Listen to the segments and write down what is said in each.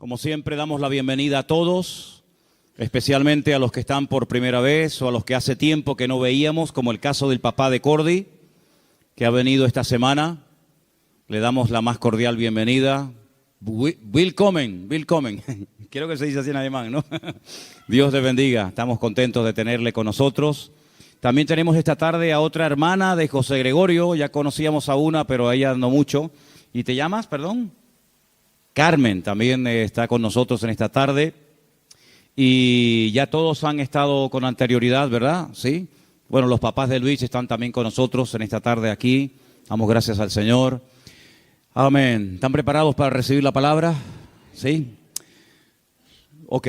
Como siempre, damos la bienvenida a todos, especialmente a los que están por primera vez o a los que hace tiempo que no veíamos, como el caso del papá de Cordy, que ha venido esta semana. Le damos la más cordial bienvenida. Willkommen, willkommen. Creo que se dice así en alemán, ¿no? Dios te bendiga. Estamos contentos de tenerle con nosotros. También tenemos esta tarde a otra hermana de José Gregorio. Ya conocíamos a una, pero a ella no mucho. ¿Y te llamas, perdón? Carmen también está con nosotros en esta tarde. Y ya todos han estado con anterioridad, ¿verdad? Sí. Bueno, los papás de Luis están también con nosotros en esta tarde aquí. Damos gracias al Señor. Amén. ¿Están preparados para recibir la palabra? ¿Sí? Ok.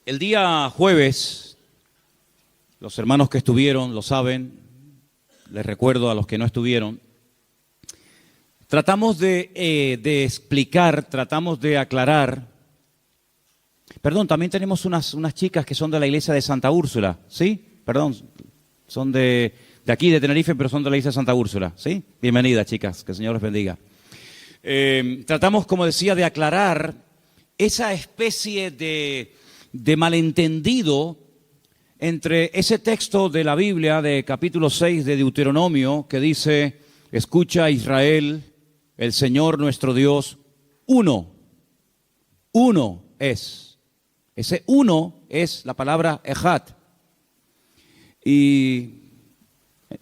El día jueves, los hermanos que estuvieron lo saben, les recuerdo a los que no estuvieron, tratamos de explicar, tratamos de aclarar. Perdón, también tenemos unas chicas que son de la iglesia de Santa Úrsula, ¿sí? Perdón, son de aquí, de Tenerife, pero son de la iglesia de Santa Úrsula, ¿sí? Bienvenidas, chicas, que el Señor les bendiga. Tratamos, como decía, de aclarar esa especie de malentendido entre ese texto de la Biblia, de capítulo 6 de Deuteronomio, que dice: escucha, Israel, el Señor nuestro Dios, uno es. Ese uno es la palabra Echad. Y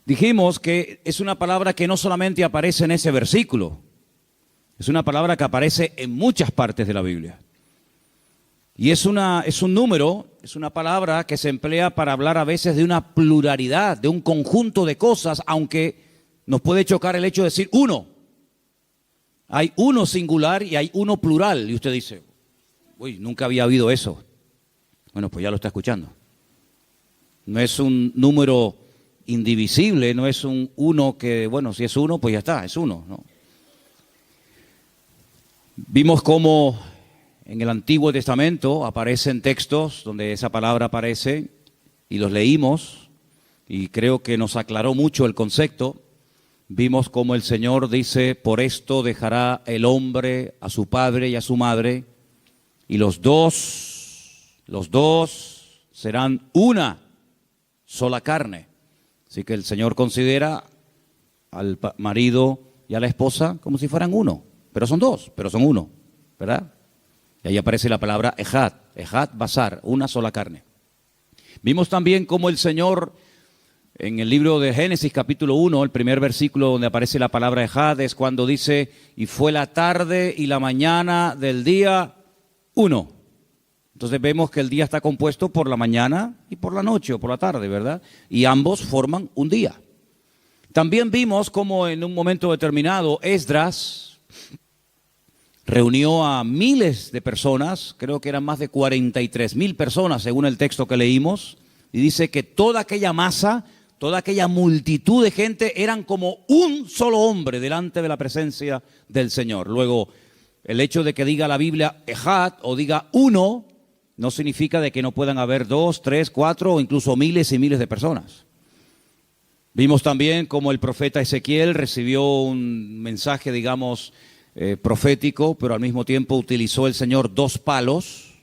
dijimos que es una palabra que no solamente aparece en ese versículo, es una palabra que aparece en muchas partes de la Biblia. Y es un número, es una palabra que se emplea para hablar a veces de una pluralidad, de un conjunto de cosas, aunque nos puede chocar el hecho de decir uno. Hay uno singular y hay uno plural. Y usted dice, uy, nunca había oído eso. Bueno, pues ya lo está escuchando. No es un número indivisible, no es un uno que, bueno, si es uno, pues ya está, es uno, ¿no? Vimos cómo en el Antiguo Testamento aparecen textos donde esa palabra aparece y los leímos y creo que nos aclaró mucho el concepto. Vimos cómo el Señor dice: por esto dejará el hombre a su padre y a su madre y los dos serán una sola carne. Así que el Señor considera al marido y a la esposa como si fueran uno, pero son dos, pero son uno, ¿verdad? Y ahí aparece la palabra Echad, basar, una sola carne. Vimos también cómo el Señor, en el libro de Génesis capítulo 1, el primer versículo donde aparece la palabra Echad, es cuando dice: y fue la tarde y la mañana del día uno. Entonces vemos que el día está compuesto por la mañana y por la noche o por la tarde, ¿verdad? Y ambos forman un día. También vimos cómo en un momento determinado Esdras reunió a miles de personas, creo que eran más de 43,000 personas según el texto que leímos, y dice que toda aquella masa, toda aquella multitud de gente eran como un solo hombre delante de la presencia del Señor. Luego, el hecho de que diga la Biblia Echad o diga uno, no significa de que no puedan haber 2, 3, 4 o incluso miles y miles de personas. Vimos también cómo el profeta Ezequiel recibió un mensaje, digamos, profético, pero al mismo tiempo utilizó el Señor dos palos.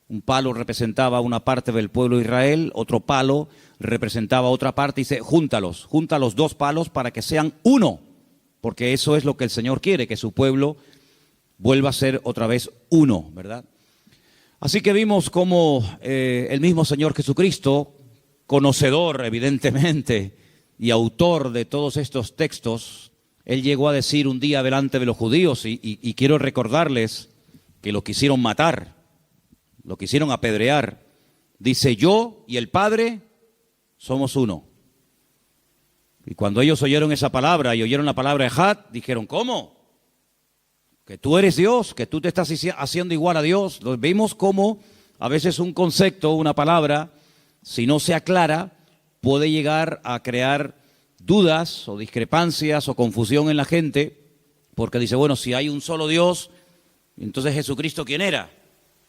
Un palo representaba una parte del pueblo de Israel, otro palo representaba otra parte, y dice: junta los dos palos para que sean uno, porque eso es lo que el Señor quiere, que su pueblo vuelva a ser otra vez uno, ¿verdad? Así que vimos cómo el mismo Señor Jesucristo, conocedor evidentemente y autor de todos estos textos, Él llegó a decir un día delante de los judíos, y quiero recordarles que lo quisieron matar, lo quisieron apedrear. Dice: yo y el Padre somos uno. Y cuando ellos oyeron esa palabra y oyeron la palabra Echad, dijeron: ¿cómo? Que tú eres Dios, que tú te estás haciendo igual a Dios. Vimos cómo a veces un concepto, una palabra, si no se aclara, puede llegar a crear dudas o discrepancias o confusión en la gente, porque dice: bueno, si hay un solo Dios, entonces Jesucristo, ¿quién era?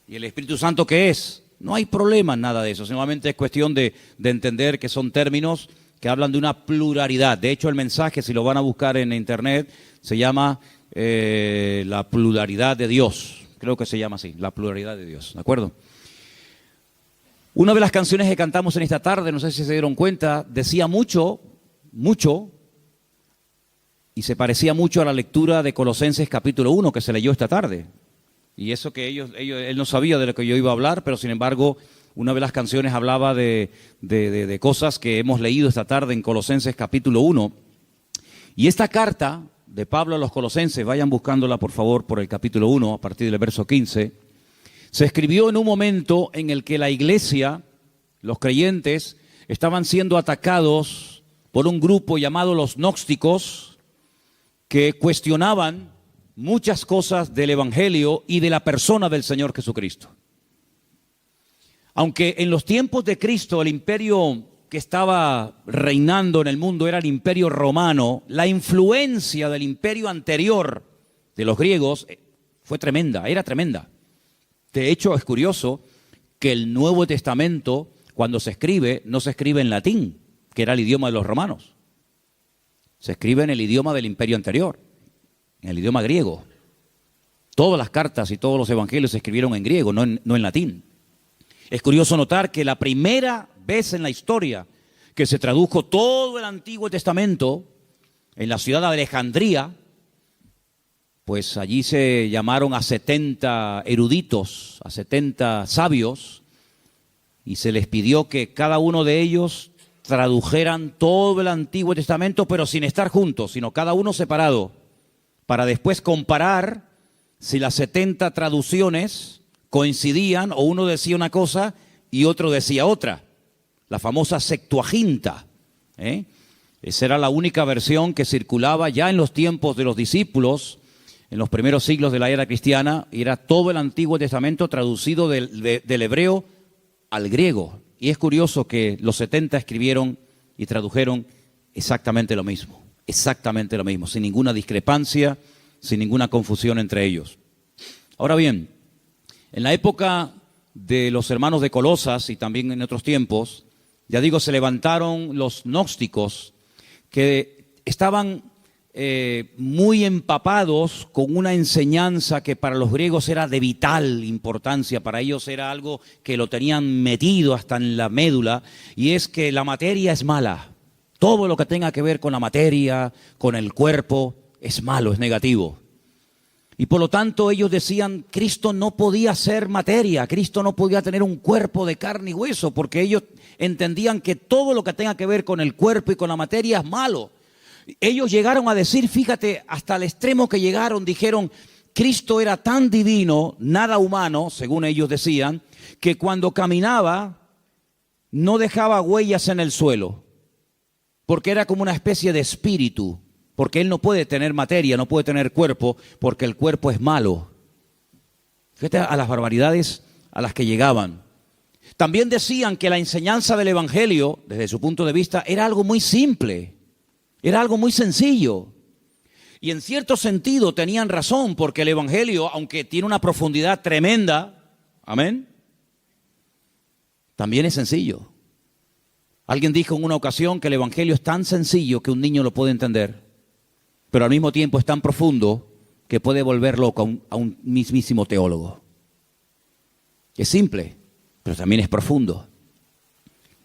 ¿Y el Espíritu Santo qué es? No hay problema en nada de eso, simplemente es cuestión de entender que son términos que hablan de una pluralidad. De hecho, el mensaje, si lo van a buscar en internet, se llama la pluralidad de Dios. creo que se llama así, la pluralidad de Dios, ¿de acuerdo? Una de las canciones que cantamos en esta tarde, no sé si se dieron cuenta, decía mucho, y se parecía mucho a la lectura de Colosenses capítulo 1 que se leyó esta tarde. Y eso que él no sabía de lo que yo iba a hablar, pero sin embargo, una de las canciones hablaba de cosas que hemos leído esta tarde en Colosenses capítulo 1. Y esta carta de Pablo a los Colosenses, vayan buscándola por favor por el capítulo 1, a partir del verso 15, se escribió en un momento en el que la iglesia, los creyentes, estaban siendo atacados por un grupo llamado los gnósticos, que cuestionaban muchas cosas del Evangelio y de la persona del Señor Jesucristo. Aunque en los tiempos de Cristo el imperio que estaba reinando en el mundo era el imperio romano, la influencia del imperio anterior de los griegos fue tremenda, era tremenda. De hecho, es curioso que el Nuevo Testamento, cuando se escribe, no se escribe en latín, que era el idioma de los romanos. Se escribe en el idioma del imperio anterior, en el idioma griego. Todas las cartas y todos los evangelios se escribieron en griego, no en latín. Es curioso notar que la primera vez en la historia que se tradujo todo el Antiguo Testamento en la ciudad de Alejandría, pues allí se llamaron a 70 eruditos, a 70 sabios, y se les pidió que cada uno de ellos tradujeran todo el Antiguo Testamento, pero sin estar juntos, sino cada uno separado, para después comparar si las 70 traducciones coincidían o uno decía una cosa y otro decía otra. La famosa Septuaginta. Esa era la única versión que circulaba ya en los tiempos de los discípulos, en los primeros siglos de la era cristiana, y era todo el Antiguo Testamento traducido del hebreo al griego. Y es curioso que los 70 escribieron y tradujeron exactamente lo mismo, sin ninguna discrepancia, sin ninguna confusión entre ellos. Ahora bien, en la época de los hermanos de Colosas y también en otros tiempos, ya digo, se levantaron los gnósticos que estaban muy empapados con una enseñanza que para los griegos era de vital importancia, para ellos era algo que lo tenían metido hasta en la médula, y es que la materia es mala. Todo lo que tenga que ver con la materia, con el cuerpo, es malo, es negativo. Y por lo tanto ellos decían, Cristo no podía ser materia, Cristo no podía tener un cuerpo de carne y hueso, porque ellos entendían que todo lo que tenga que ver con el cuerpo y con la materia es malo. Ellos llegaron a decir, fíjate, hasta el extremo que llegaron, dijeron, Cristo era tan divino, nada humano, según ellos decían, que cuando caminaba no dejaba huellas en el suelo, porque era como una especie de espíritu, porque Él no puede tener materia, no puede tener cuerpo, porque el cuerpo es malo. Fíjate a las barbaridades a las que llegaban. También decían que la enseñanza del Evangelio, desde su punto de vista, era algo muy simple, era algo muy sencillo. Y en cierto sentido tenían razón, porque el Evangelio, aunque tiene una profundidad tremenda, amén, también es sencillo. Alguien dijo en una ocasión que el Evangelio es tan sencillo que un niño lo puede entender, pero al mismo tiempo es tan profundo que puede volver loco a un mismísimo teólogo. Es simple, pero también es profundo.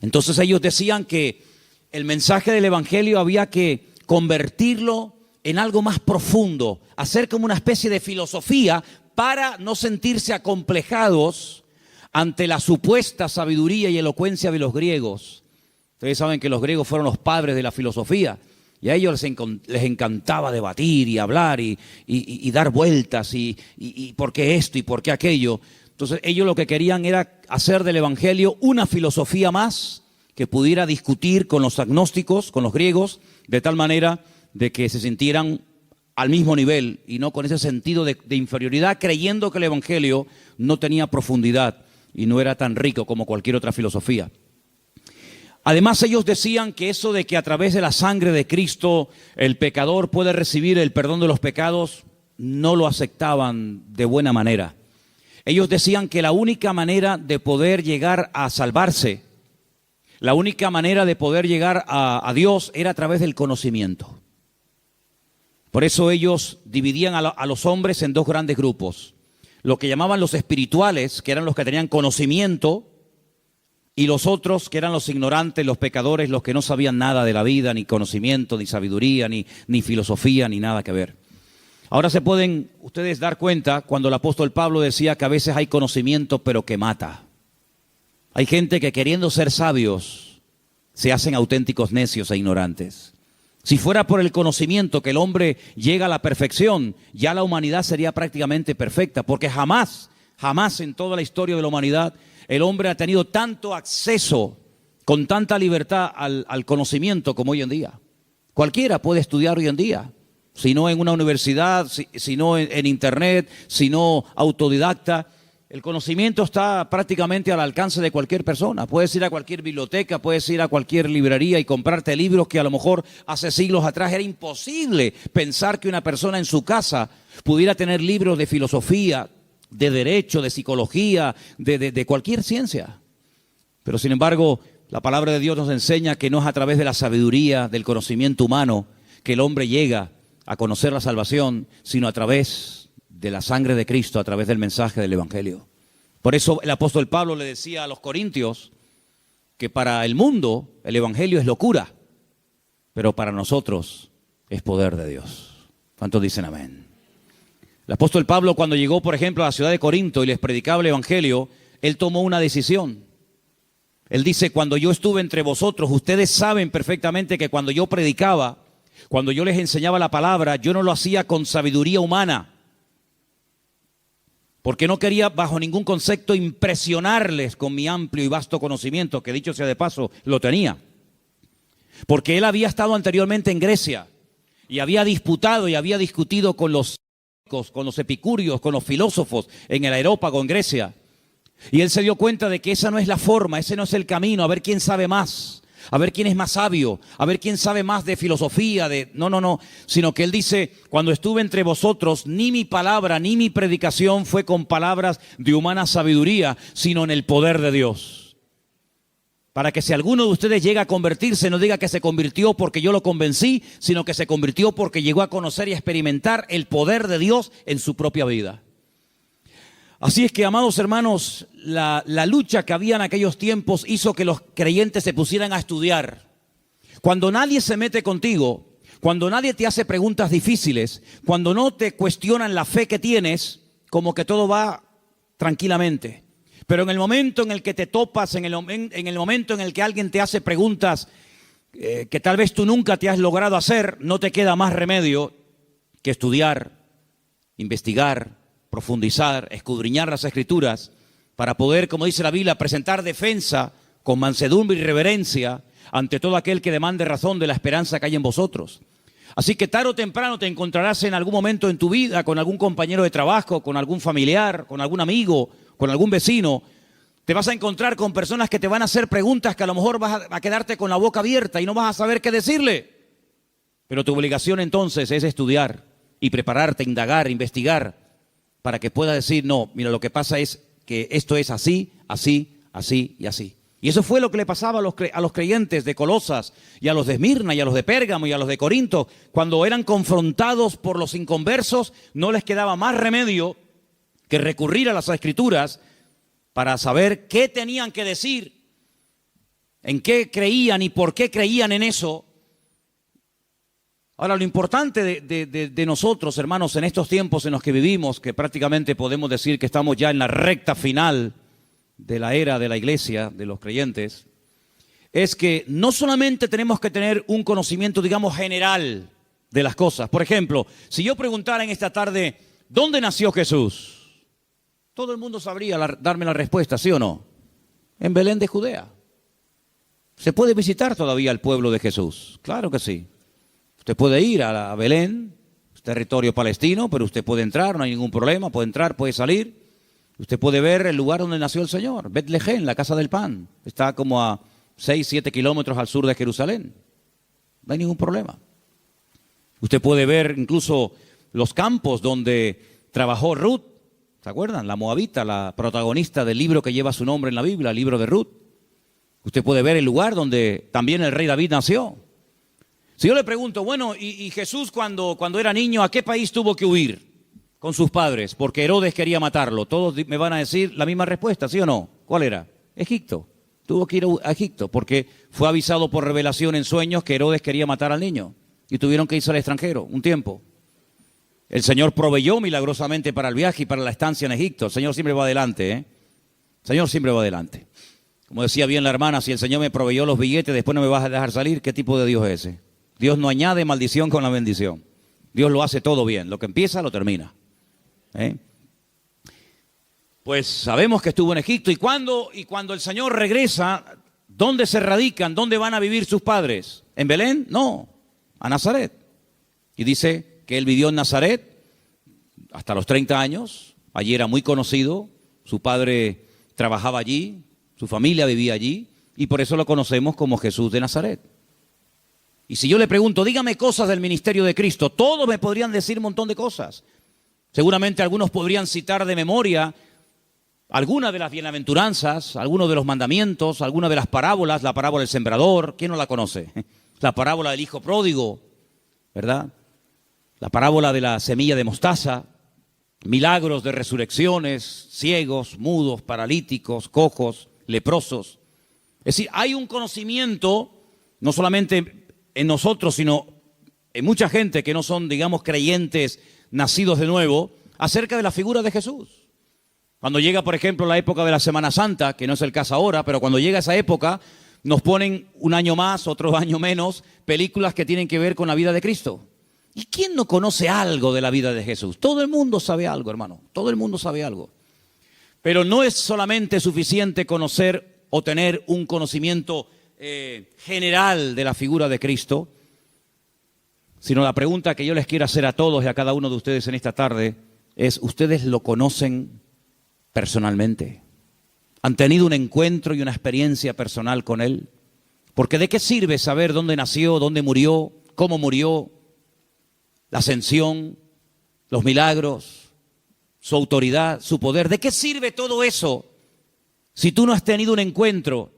Entonces ellos decían que el mensaje del Evangelio había que convertirlo en algo más profundo, hacer como una especie de filosofía para no sentirse acomplejados ante la supuesta sabiduría y elocuencia de los griegos. Ustedes saben que los griegos fueron los padres de la filosofía y a ellos les encantaba debatir y hablar y dar vueltas y por qué esto y por qué aquello. Entonces ellos lo que querían era hacer del Evangelio una filosofía más que pudiera discutir con los agnósticos, con los griegos, de tal manera de que se sintieran al mismo nivel y no con ese sentido de inferioridad, creyendo que el Evangelio no tenía profundidad y no era tan rico como cualquier otra filosofía. Además, ellos decían que eso de que a través de la sangre de Cristo el pecador puede recibir el perdón de los pecados, no lo aceptaban de buena manera. Ellos decían que la única manera de poder llegar a salvarse, la única manera de poder llegar a Dios era a través del conocimiento. Por eso ellos dividían a los hombres en dos grandes grupos. lo que llamaban los espirituales, que eran los que tenían conocimiento, y los otros, que eran los ignorantes, los pecadores, los que no sabían nada de la vida, ni conocimiento, ni sabiduría, ni filosofía, ni nada que ver. Ahora se pueden ustedes dar cuenta cuando el apóstol Pablo decía que a veces hay conocimiento pero que mata. Hay gente que queriendo ser sabios se hacen auténticos necios e ignorantes. Si fuera por el conocimiento que el hombre llega a la perfección, ya la humanidad sería prácticamente perfecta, porque jamás en toda la historia de la humanidad el hombre ha tenido tanto acceso con tanta libertad al conocimiento como hoy en día. Cualquiera puede estudiar hoy en día. Si no en una universidad, si no en internet, si no autodidacta. El conocimiento está prácticamente al alcance de cualquier persona. Puedes ir a cualquier biblioteca, puedes ir a cualquier librería y comprarte libros que a lo mejor hace siglos atrás era imposible pensar que una persona en su casa pudiera tener libros de filosofía, de derecho, de psicología, de cualquier ciencia. Pero sin embargo, la palabra de Dios nos enseña que no es a través de la sabiduría, del conocimiento humano, que el hombre llega a conocer la salvación, sino a través de la sangre de Cristo, a través del mensaje del Evangelio. Por eso el apóstol Pablo le decía a los corintios que para el mundo el Evangelio es locura, pero para nosotros es poder de Dios. ¿Cuántos dicen amén? El apóstol Pablo, cuando llegó, por ejemplo, a la ciudad de Corinto y les predicaba el Evangelio, él tomó una decisión. Él dice, cuando yo estuve entre vosotros, ustedes saben perfectamente que cuando yo predicaba, cuando yo les enseñaba la palabra, yo no lo hacía con sabiduría humana, porque no quería bajo ningún concepto impresionarles con mi amplio y vasto conocimiento, que dicho sea de paso, lo tenía. Porque él había estado anteriormente en Grecia y había disputado y había discutido con los epicúreos, con los filósofos en el Areópago en Grecia. Y él se dio cuenta de que esa no es la forma, ese no es el camino, a ver quién sabe más. A ver quién es más sabio, a ver quién sabe más de filosofía, no, sino que él dice, cuando estuve entre vosotros, ni mi palabra, ni mi predicación fue con palabras de humana sabiduría, sino en el poder de Dios. Para que si alguno de ustedes llega a convertirse, no diga que se convirtió porque yo lo convencí, sino que se convirtió porque llegó a conocer y a experimentar el poder de Dios en su propia vida. Así es que, amados hermanos, la lucha que había en aquellos tiempos hizo que los creyentes se pusieran a estudiar. Cuando nadie se mete contigo, cuando nadie te hace preguntas difíciles, cuando no te cuestionan la fe que tienes, como que todo va tranquilamente. Pero en el momento en el que te topas, en el momento en el que alguien te hace preguntas que tal vez tú nunca te has logrado hacer, no te queda más remedio que estudiar, investigar, profundizar, escudriñar las Escrituras para poder, como dice la Biblia, presentar defensa con mansedumbre y reverencia ante todo aquel que demande razón de la esperanza que hay en vosotros. Así que tarde o temprano te encontrarás en algún momento en tu vida con algún compañero de trabajo, con algún familiar, con algún amigo, con algún vecino. Te vas a encontrar con personas que te van a hacer preguntas que a lo mejor vas a quedarte con la boca abierta y no vas a saber qué decirle. Pero tu obligación entonces es estudiar y prepararte, indagar, investigar, para que pueda decir, no, mira, lo que pasa es que esto es así, así, así y así. Y eso fue lo que le pasaba a los creyentes de Colosas y a los de Esmirna y a los de Pérgamo y a los de Corinto. Cuando eran confrontados por los inconversos, no les quedaba más remedio que recurrir a las Escrituras para saber qué tenían que decir, en qué creían y por qué creían en eso. Ahora, lo importante de nosotros, hermanos, en estos tiempos en los que vivimos, que prácticamente podemos decir que estamos ya en la recta final de la era de la iglesia, de los creyentes, es que no solamente tenemos que tener un conocimiento, digamos, general de las cosas. Por ejemplo, si yo preguntara en esta tarde, ¿dónde nació Jesús? Todo el mundo sabría darme la respuesta, ¿sí o no? En Belén de Judea. ¿Se puede visitar todavía el pueblo de Jesús? Claro que sí. Usted puede ir a Belén, es territorio palestino, pero usted puede entrar, no hay ningún problema, puede entrar, puede salir. Usted puede ver el lugar donde nació el Señor, Betlehem, la casa del pan. Está como a 6, 7 kilómetros al sur de Jerusalén. No hay ningún problema. Usted puede ver incluso los campos donde trabajó Ruth, ¿se acuerdan? La moabita, la protagonista del libro que lleva su nombre en la Biblia, el libro de Ruth. Usted puede ver el lugar donde también el rey David nació. Si yo le pregunto, bueno, ¿y Jesús cuando era niño, a qué país tuvo que huir? con sus padres, porque Herodes quería matarlo. Todos me van a decir la misma respuesta, ¿sí o no? ¿Cuál era? Egipto. Tuvo que ir a Egipto porque fue avisado por revelación en sueños que Herodes quería matar al niño y tuvieron que irse al extranjero un tiempo. El Señor proveyó milagrosamente para el viaje y para la estancia en Egipto. El Señor siempre va adelante, ¿eh? El Señor siempre va adelante. Como decía bien la hermana, si el Señor me proveyó los billetes, después no me vas a dejar salir, ¿qué tipo de Dios es ese? Dios no añade maldición con la bendición. Dios lo hace todo bien. Lo que empieza, lo termina. Pues sabemos que estuvo en Egipto. Y cuando el Señor regresa, ¿dónde se radican? ¿Dónde van a vivir sus padres? ¿En Belén? No, a Nazaret. Y dice que él vivió en Nazaret hasta los 30 años. Allí era muy conocido. Su padre trabajaba allí, su familia vivía allí. Y por eso lo conocemos como Jesús de Nazaret. Y si yo le pregunto, dígame cosas del ministerio de Cristo, todos me podrían decir un montón de cosas. Seguramente algunos podrían citar de memoria algunas de las bienaventuranzas, algunos de los mandamientos, algunas de las parábolas, la parábola del sembrador, ¿quién no la conoce? La parábola del hijo pródigo, ¿verdad? La parábola de la semilla de mostaza, milagros de resurrecciones, ciegos, mudos, paralíticos, cojos, leprosos. Es decir, hay un conocimiento, no solamente en nosotros, sino en mucha gente que no son, digamos, creyentes nacidos de nuevo, acerca de la figura de Jesús. Cuando llega, por ejemplo, la época de la Semana Santa, que no es el caso ahora, pero cuando llega esa época, nos ponen un año más, otro año menos, películas que tienen que ver con la vida de Cristo. ¿Y quién no conoce algo de la vida de Jesús? Todo el mundo sabe algo, hermano, todo el mundo sabe algo. Pero no es solamente suficiente conocer o tener un conocimiento general de la figura de Cristo, sino la pregunta que yo les quiero hacer a todos y a cada uno de ustedes en esta tarde es, ¿ustedes lo conocen personalmente? ¿Han tenido un encuentro y una experiencia personal con Él? Porque ¿de qué sirve saber dónde nació, dónde murió, cómo murió, la ascensión, los milagros, su autoridad, su poder? ¿De qué sirve todo eso si tú no has tenido un encuentro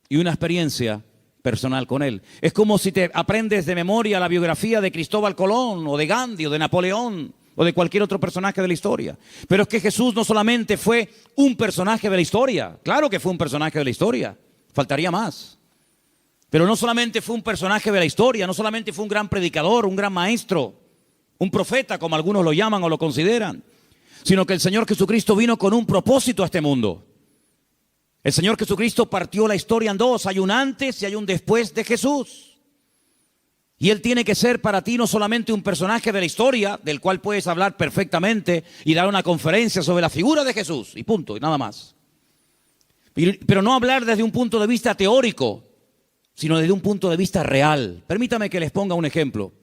y una experiencia personal con Él? Es como si te aprendes de memoria la biografía de Cristóbal Colón o de Gandhi o de Napoleón o de cualquier otro personaje de la historia. Pero es que Jesús no solamente fue un personaje de la historia, claro que fue un personaje de la historia, faltaría más. Pero no solamente fue un personaje de la historia, no solamente fue un gran predicador, un gran maestro, un profeta, como algunos lo llaman o lo consideran, sino que el Señor Jesucristo vino con un propósito a este mundo. El Señor Jesucristo partió la historia en dos, hay un antes y hay un después de Jesús. Y Él tiene que ser para ti no solamente un personaje de la historia, del cual puedes hablar perfectamente y dar una conferencia sobre la figura de Jesús, y punto, y nada más. Pero no hablar desde un punto de vista teórico, sino desde un punto de vista real. Permítame que les ponga un ejemplo.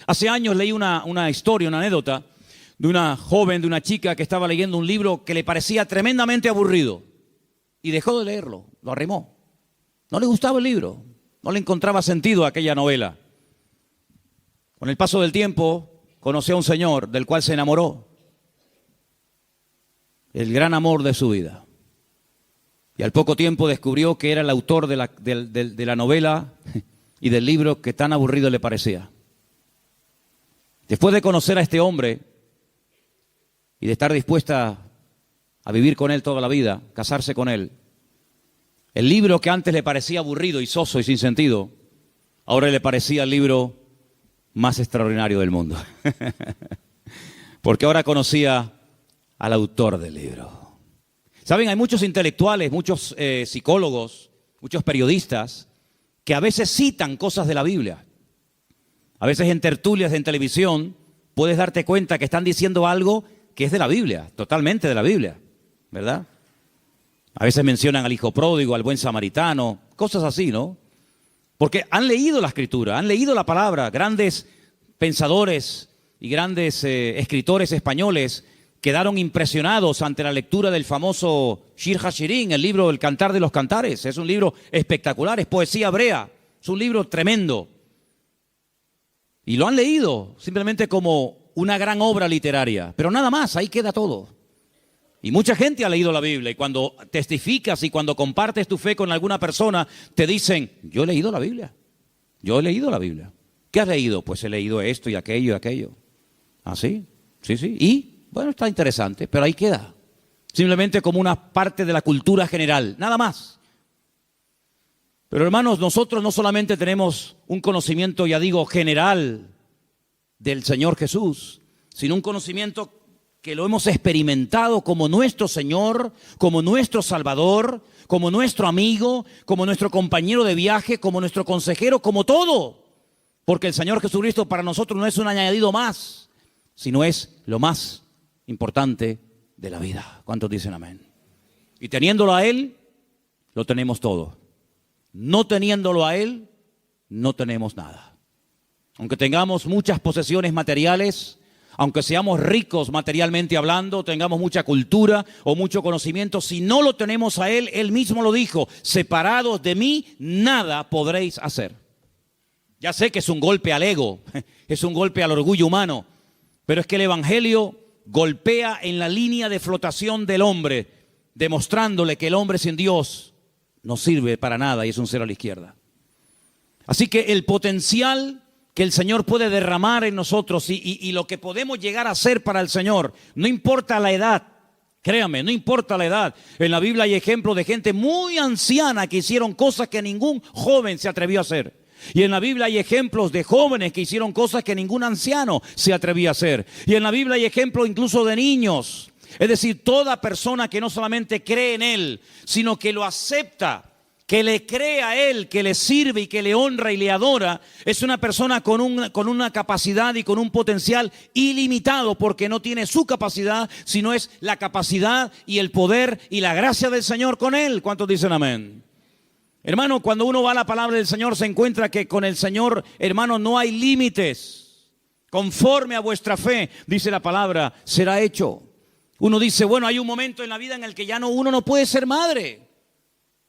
Hace años leí una historia, una anécdota, de una joven, de una chica que estaba leyendo un libro que le parecía tremendamente aburrido. Y dejó de leerlo, lo arrimó. No le gustaba el libro, no le encontraba sentido a aquella novela. Con el paso del tiempo, conoció a un señor del cual se enamoró. El gran amor de su vida. Y al poco tiempo descubrió que era el autor de la novela y del libro que tan aburrido le parecía. Después de conocer a este hombre y de estar dispuesta a vivir con él toda la vida, casarse con él, el libro que antes le parecía aburrido y soso y sin sentido, ahora le parecía el libro más extraordinario del mundo. Porque ahora conocía al autor del libro. Saben, hay muchos intelectuales, muchos psicólogos, muchos periodistas que a veces citan cosas de la Biblia. A veces en tertulias en televisión puedes darte cuenta que están diciendo algo que es de la Biblia, totalmente de la Biblia, ¿verdad? A veces mencionan al hijo pródigo, al buen samaritano, cosas así, ¿no? Porque han leído la Escritura, han leído la palabra. Grandes pensadores y grandes escritores españoles quedaron impresionados ante la lectura del famoso Shir HaShirim, el libro El Cantar de los Cantares. Es un libro espectacular, es poesía hebrea, es un libro tremendo. Y lo han leído simplemente como una gran obra literaria, pero nada más, ahí queda todo. Y mucha gente ha leído la Biblia y cuando testificas y cuando compartes tu fe con alguna persona, te dicen, yo he leído la Biblia, yo he leído la Biblia. ¿Qué has leído? Pues he leído esto y aquello y aquello. ¿Ah, sí? Sí, sí. Y, bueno, está interesante, pero ahí queda. Simplemente como una parte de la cultura general, nada más. Pero hermanos, nosotros no solamente tenemos un conocimiento, ya digo, general del Señor Jesús, sino un conocimiento que lo hemos experimentado como nuestro Señor, como nuestro Salvador, como nuestro amigo, como nuestro compañero de viaje, como nuestro consejero, como todo. Porque el Señor Jesucristo para nosotros no es un añadido más, sino es lo más importante de la vida. ¿Cuántos dicen amén? Y teniéndolo a Él, lo tenemos todo. No teniéndolo a Él, no tenemos nada. Aunque tengamos muchas posesiones materiales, aunque seamos ricos materialmente hablando, tengamos mucha cultura o mucho conocimiento, si no lo tenemos a Él, Él mismo lo dijo: separados de mí, nada podréis hacer. Ya sé que es un golpe al ego, es un golpe al orgullo humano, pero es que el Evangelio golpea en la línea de flotación del hombre, demostrándole que el hombre sin Dios no sirve para nada y es un cero a la izquierda. Así que el potencial que el Señor puede derramar en nosotros y lo que podemos llegar a ser para el Señor, no importa la edad, créame, no importa la edad. En la Biblia hay ejemplos de gente muy anciana que hicieron cosas que ningún joven se atrevió a hacer. Y en la Biblia hay ejemplos de jóvenes que hicieron cosas que ningún anciano se atrevía a hacer. Y en la Biblia hay ejemplos incluso de niños. Es decir, toda persona que no solamente cree en Él, sino que lo acepta, que le cree a Él, que le sirve y que le honra y le adora, es una persona con una capacidad y con un potencial ilimitado, porque no tiene su capacidad, sino es la capacidad y el poder y la gracia del Señor con Él. ¿Cuántos dicen amén? Hermano, cuando uno va a la palabra del Señor, se encuentra que con el Señor, hermano, no hay límites. Conforme a vuestra fe, dice la palabra, será hecho. Uno dice, bueno, hay un momento en la vida en el que ya uno no puede ser madre.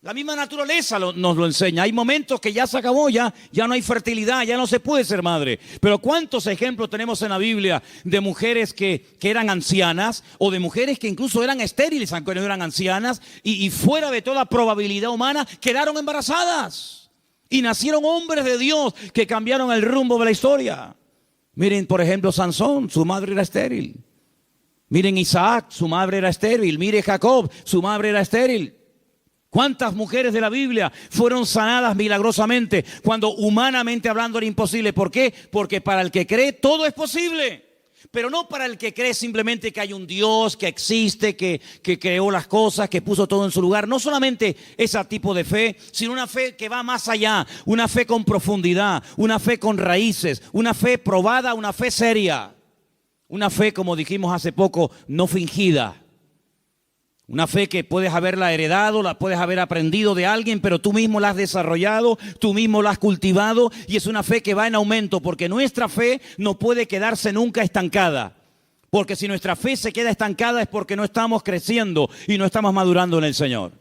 La misma naturaleza nos lo enseña. Hay momentos que ya se acabó, ya no hay fertilidad, ya no se puede ser madre. Pero ¿cuántos ejemplos tenemos en la Biblia de mujeres que eran ancianas o de mujeres que incluso eran estériles aunque no eran ancianas y fuera de toda probabilidad humana quedaron embarazadas y nacieron hombres de Dios que cambiaron el rumbo de la historia? Miren, por ejemplo, Sansón, su madre era estéril. Miren Isaac, su madre era estéril. Mire Jacob, su madre era estéril. ¿Cuántas mujeres de la Biblia fueron sanadas milagrosamente cuando humanamente hablando era imposible? ¿Por qué? Porque para el que cree todo es posible. Pero no para el que cree simplemente que hay un Dios, que existe, que creó las cosas, que puso todo en su lugar. No solamente ese tipo de fe, sino una fe que va más allá. Una fe con profundidad, una fe con raíces, una fe probada, una fe seria. Una fe, como dijimos hace poco, no fingida. Una fe que puedes haberla heredado, la puedes haber aprendido de alguien, pero tú mismo la has desarrollado, tú mismo la has cultivado, y es una fe que va en aumento, porque nuestra fe no puede quedarse nunca estancada. Porque si nuestra fe se queda estancada es porque no estamos creciendo y no estamos madurando en el Señor.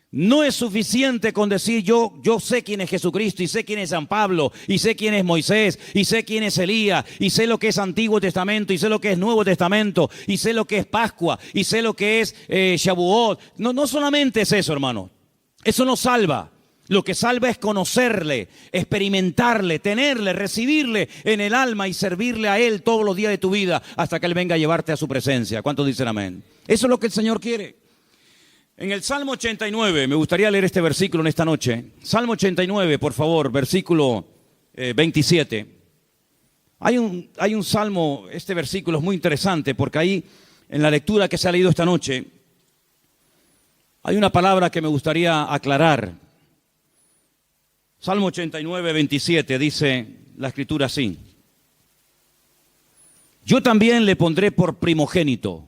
No es suficiente con decir yo sé quién es Jesucristo y sé quién es San Pablo y sé quién es Moisés y sé quién es Elías y sé lo que es Antiguo Testamento y sé lo que es Nuevo Testamento y sé lo que es Pascua y sé lo que es Shavuot. No solamente es eso, hermano. Eso no salva. Lo que salva es conocerle, experimentarle, tenerle, recibirle en el alma y servirle a Él todos los días de tu vida hasta que Él venga a llevarte a su presencia. ¿Cuántos dicen amén? Eso es lo que el Señor quiere. En el Salmo 89, me gustaría leer este versículo en esta noche. Salmo 89, por favor, versículo 27. Hay un salmo, este versículo es muy interesante porque ahí, en la lectura que se ha leído esta noche, hay una palabra que me gustaría aclarar. Salmo 89, 27, dice la Escritura así: yo también le pondré por primogénito,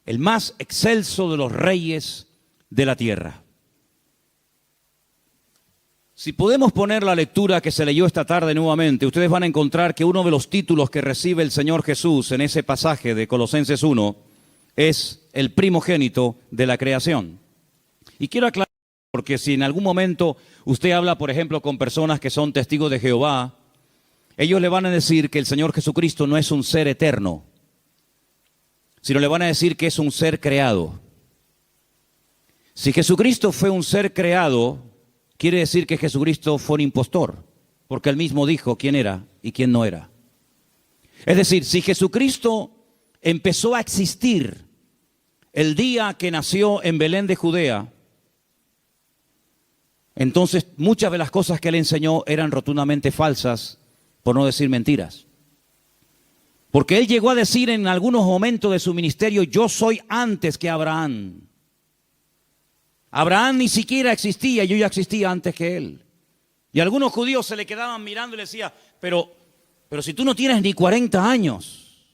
el más excelso de los reyes de la tierra. Si podemos poner la lectura que se leyó esta tarde nuevamente, ustedes van a encontrar que uno de los títulos que recibe el Señor Jesús en ese pasaje de Colosenses 1 es el primogénito de la creación. Y quiero aclarar, porque si en algún momento usted habla, por ejemplo, con personas que son testigos de Jehová, ellos le van a decir que el Señor Jesucristo no es un ser eterno, sino le van a decir que es un ser creado. Si Jesucristo fue un ser creado, quiere decir que Jesucristo fue un impostor, porque Él mismo dijo quién era y quién no era. Es decir, si Jesucristo empezó a existir el día que nació en Belén de Judea, entonces muchas de las cosas que él enseñó eran rotundamente falsas, por no decir mentiras. Porque él llegó a decir en algunos momentos de su ministerio, yo soy antes que Abraham. Abraham ni siquiera existía, yo ya existía antes que él. Y algunos judíos se le quedaban mirando y le decían, pero si tú no tienes ni 40 años,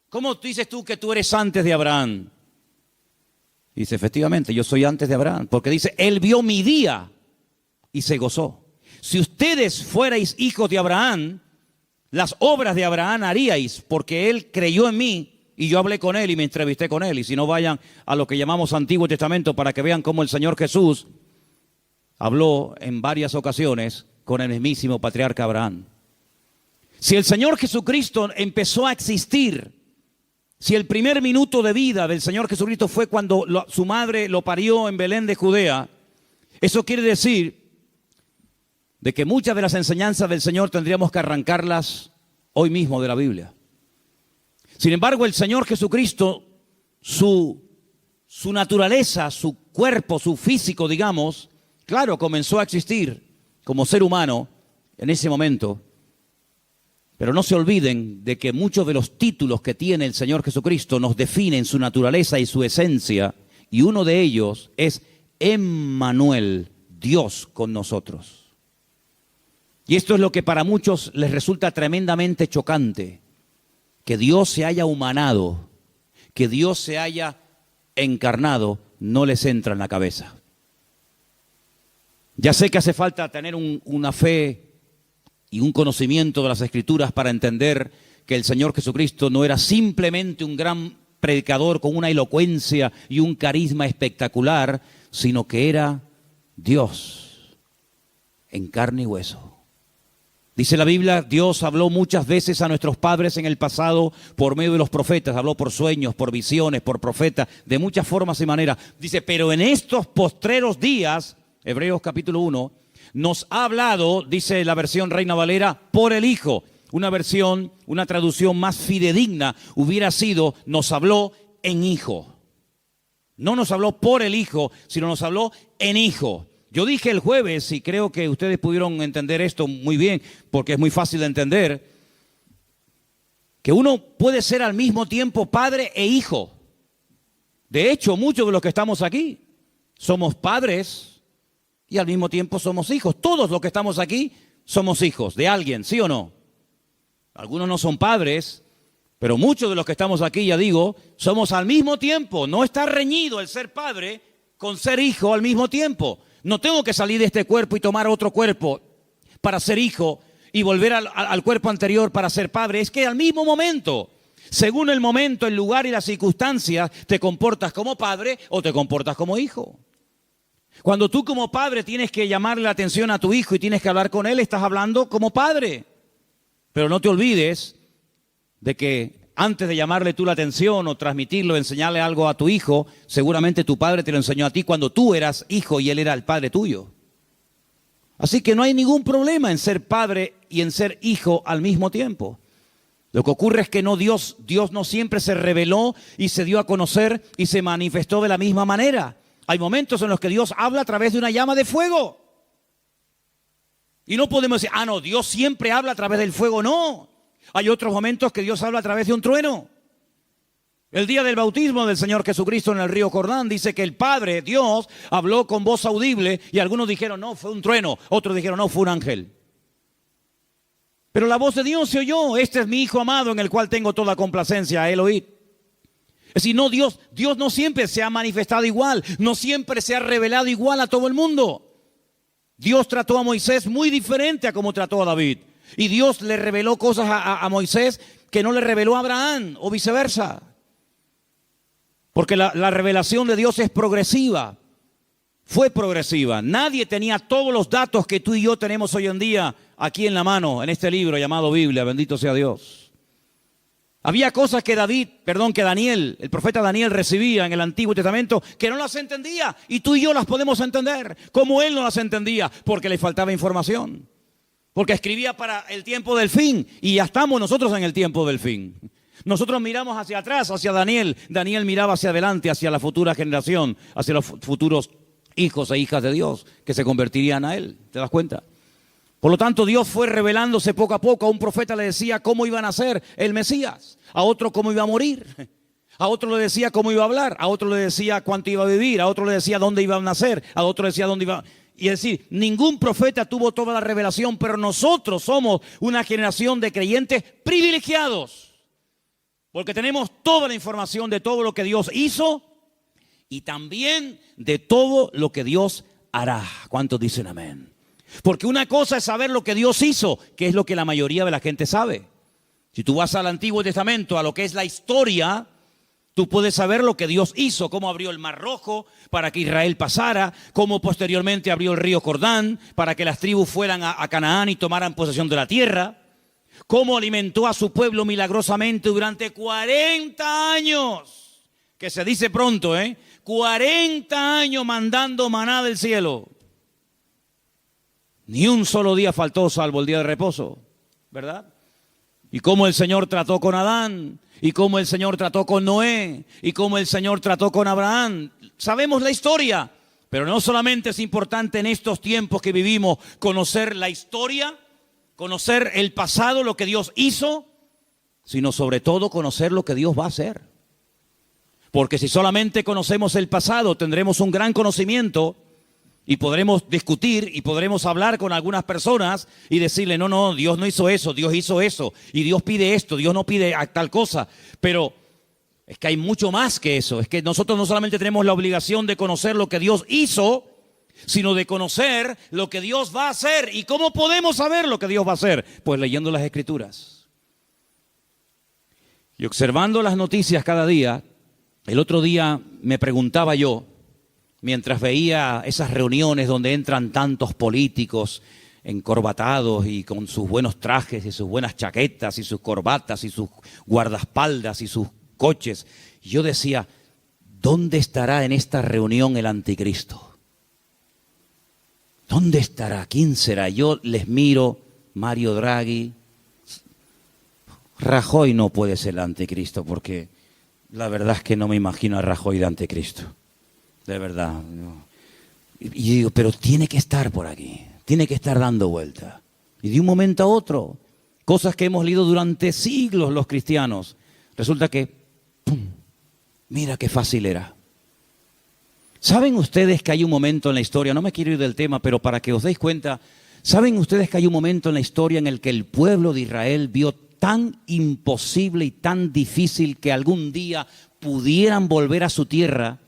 ¿cómo dices tú que tú eres antes de Abraham? Y dice, efectivamente, yo soy antes de Abraham, porque dice, él vio mi día y se gozó. Si ustedes fuerais hijos de Abraham, las obras de Abraham haríais, porque él creyó en mí y yo hablé con él y me entrevisté con él. Y si no, vayan a lo que llamamos Antiguo Testamento para que vean cómo el Señor Jesús habló en varias ocasiones con el mismísimo patriarca Abraham. Si el Señor Jesucristo empezó a existir, si el primer minuto de vida del Señor Jesucristo fue cuando su madre lo parió en Belén de Judea, eso quiere decir de que muchas de las enseñanzas del Señor tendríamos que arrancarlas hoy mismo de la Biblia. Sin embargo, el Señor Jesucristo, su naturaleza, su cuerpo, su físico, digamos, claro, comenzó a existir como ser humano en ese momento. Pero no se olviden de que muchos de los títulos que tiene el Señor Jesucristo nos definen su naturaleza y su esencia, y uno de ellos es Emmanuel, Dios con nosotros. Y esto es lo que para muchos les resulta tremendamente chocante, que Dios se haya humanado, que Dios se haya encarnado, no les entra en la cabeza. Ya sé que hace falta tener una fe y un conocimiento de las Escrituras para entender que el Señor Jesucristo no era simplemente un gran predicador con una elocuencia y un carisma espectacular, sino que era Dios en carne y hueso. Dice la Biblia, Dios habló muchas veces a nuestros padres en el pasado por medio de los profetas, habló por sueños, por visiones, por profetas, de muchas formas y maneras. Dice, pero en estos postreros días, Hebreos capítulo 1, nos ha hablado, dice la versión Reina Valera, por el Hijo. Una versión, una traducción más fidedigna hubiera sido, nos habló en Hijo. No nos habló por el Hijo, sino nos habló en Hijo. Yo dije el jueves, y creo que ustedes pudieron entender esto muy bien, porque es muy fácil de entender, que uno puede ser al mismo tiempo padre e hijo. De hecho, muchos de los que estamos aquí somos padres y al mismo tiempo somos hijos. Todos los que estamos aquí somos hijos de alguien, ¿sí o no? Algunos no son padres, pero muchos de los que estamos aquí, ya digo, somos al mismo tiempo. No está reñido el ser padre con ser hijo al mismo tiempo. No tengo que salir de este cuerpo y tomar otro cuerpo para ser hijo y volver al cuerpo anterior para ser padre. Es que al mismo momento, según el momento, el lugar y las circunstancias, te comportas como padre o te comportas como hijo. Cuando tú como padre tienes que llamarle la atención a tu hijo y tienes que hablar con él, estás hablando como padre. Pero no te olvides de que antes de llamarle tú la atención o transmitirlo, enseñarle algo a tu hijo, seguramente tu padre te lo enseñó a ti cuando tú eras hijo y él era el padre tuyo. Así que no hay ningún problema en ser padre y en ser hijo al mismo tiempo. Lo que ocurre es que Dios no siempre se reveló y se dio a conocer y se manifestó de la misma manera. Hay momentos en los que Dios habla a través de una llama de fuego. Y no podemos decir, no, Dios siempre habla a través del fuego. No. Hay otros momentos que Dios habla a través de un trueno. El día del bautismo del Señor Jesucristo en el río Jordán dice que el Padre, Dios, habló con voz audible y algunos dijeron, no, fue un trueno. Otros dijeron, no, fue un ángel. Pero la voz de Dios se oyó. Este es mi Hijo amado en el cual tengo toda complacencia, a él oíd. Es decir, no, Dios no siempre se ha manifestado igual, no siempre se ha revelado igual a todo el mundo. Dios trató a Moisés muy diferente a como trató a David. Y Dios le reveló cosas a Moisés que no le reveló a Abraham o viceversa. Porque la revelación de Dios es progresiva. Fue progresiva. Nadie tenía todos los datos que tú y yo tenemos hoy en día aquí en la mano, en este libro llamado Biblia. Bendito sea Dios. Había cosas que Daniel, el profeta Daniel recibía en el Antiguo Testamento que no las entendía. Y tú y yo las podemos entender como él no las entendía porque le faltaba información. porque escribía para el tiempo del fin y ya estamos nosotros en el tiempo del fin. Nosotros miramos hacia atrás, hacia Daniel. Daniel miraba hacia adelante, hacia la futura generación, hacia los futuros hijos e hijas de Dios que se convertirían a él. ¿Te das cuenta? Por lo tanto, Dios fue revelándose poco a poco. A un profeta le decía cómo iba a nacer el Mesías, a otro cómo iba a morir, a otro le decía cómo iba a hablar, a otro le decía cuánto iba a vivir, a otro le decía dónde iba a nacer, a otro le decía dónde iba a... Y es decir, ningún profeta tuvo toda la revelación, pero nosotros somos una generación de creyentes privilegiados, porque tenemos toda la información de todo lo que Dios hizo y también de todo lo que Dios hará. ¿Cuántos dicen amén? Porque una cosa es saber lo que Dios hizo, que es lo que la mayoría de la gente sabe. Si tú vas al Antiguo Testamento, a lo que es la historia, tú puedes saber lo que Dios hizo, cómo abrió el Mar Rojo para que Israel pasara, cómo posteriormente abrió el río Jordán para que las tribus fueran a Canaán y tomaran posesión de la tierra, cómo alimentó a su pueblo milagrosamente durante 40 años, que se dice pronto, 40 años mandando maná del cielo. Ni un solo día faltó salvo el día de reposo, ¿verdad? Y cómo el Señor trató con Adán, y cómo el Señor trató con Noé, y cómo el Señor trató con Abraham. Sabemos la historia, pero no solamente es importante en estos tiempos que vivimos conocer la historia, conocer el pasado, lo que Dios hizo, sino sobre todo conocer lo que Dios va a hacer. Porque si solamente conocemos el pasado, tendremos un gran conocimiento y podremos discutir y podremos hablar con algunas personas y decirle, no, Dios no hizo eso, Dios hizo eso, y Dios pide esto, Dios no pide tal cosa. Pero es que hay mucho más que eso. Es que nosotros no solamente tenemos la obligación de conocer lo que Dios hizo, sino de conocer lo que Dios va a hacer. ¿Y cómo podemos saber lo que Dios va a hacer? Pues leyendo las Escrituras. Y observando las noticias cada día, el otro día me preguntaba yo, mientras veía esas reuniones donde entran tantos políticos encorbatados y con sus buenos trajes y sus buenas chaquetas y sus corbatas y sus guardaespaldas y sus coches, yo decía, ¿dónde estará en esta reunión el anticristo? ¿Dónde estará? ¿Quién será? Yo les miro, Mario Draghi, Rajoy no puede ser el anticristo porque la verdad es que no me imagino a Rajoy de anticristo. De verdad. Y digo, pero tiene que estar por aquí, tiene que estar dando vuelta. Y de un momento a otro, cosas que hemos leído durante siglos los cristianos, resulta que, ¡pum!, mira qué fácil era. ¿Saben ustedes que hay un momento en la historia, no me quiero ir del tema, pero para que os deis cuenta, ¿saben ustedes que hay un momento en la historia en el que el pueblo de Israel vio tan imposible y tan difícil que algún día pudieran volver a su tierra,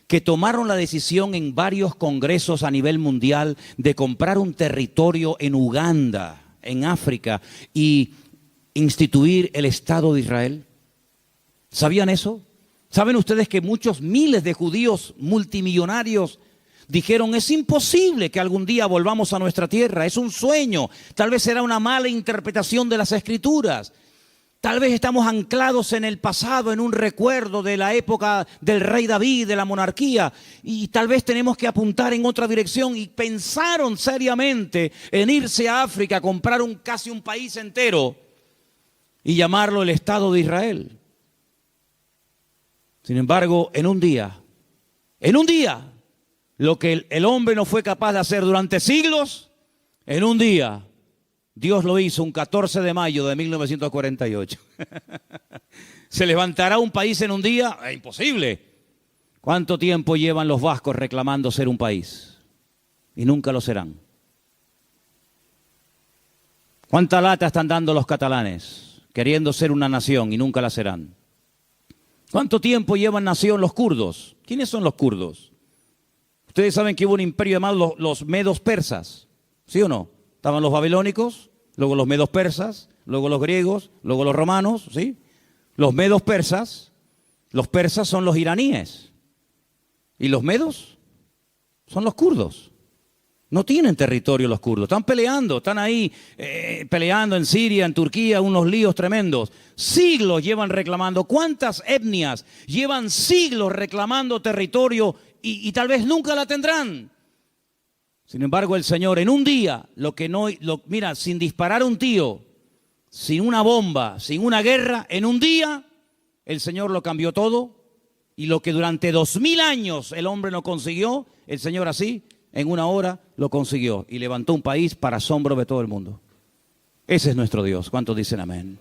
que tomaron la decisión en varios congresos a nivel mundial de comprar un territorio en Uganda, en África, y instituir el Estado de Israel? ¿Sabían eso? ¿Saben ustedes que muchos miles de judíos multimillonarios dijeron, es imposible que algún día volvamos a nuestra tierra, es un sueño, tal vez será una mala interpretación de las Escrituras? Tal vez estamos anclados en el pasado, en un recuerdo de la época del rey David, de la monarquía, y tal vez tenemos que apuntar en otra dirección, y pensaron seriamente en irse a África a comprar casi un país entero y llamarlo el Estado de Israel. Sin embargo, en un día, lo que el hombre no fue capaz de hacer durante siglos, en un día, Dios lo hizo un 14 de mayo de 1948. ¿Se levantará un país en un día? Es imposible. ¿Cuánto tiempo llevan los vascos reclamando ser un país? Y nunca lo serán. ¿Cuánta lata están dando los catalanes queriendo ser una nación y nunca la serán? ¿Cuánto tiempo llevan nación los kurdos? ¿Quiénes son los kurdos? Ustedes saben que hubo un imperio llamado los medos persas, ¿sí o no? Estaban los babilónicos, luego los medos persas, luego los griegos, luego los romanos, ¿sí? Los medos persas, los persas son los iraníes. Y los medos son los kurdos. No tienen territorio los kurdos, están peleando, están ahí peleando en Siria, en Turquía, unos líos tremendos. Siglos llevan reclamando, ¿cuántas etnias llevan siglos reclamando territorio y tal vez nunca la tendrán? Sin embargo, el Señor en un día, mira, sin disparar un tiro, sin una bomba, sin una guerra, en un día el Señor lo cambió todo. Y lo que durante 2000 años el hombre no consiguió, el Señor así, en una hora lo consiguió. Y levantó un país para asombro de todo el mundo. Ese es nuestro Dios. ¿Cuántos dicen amén?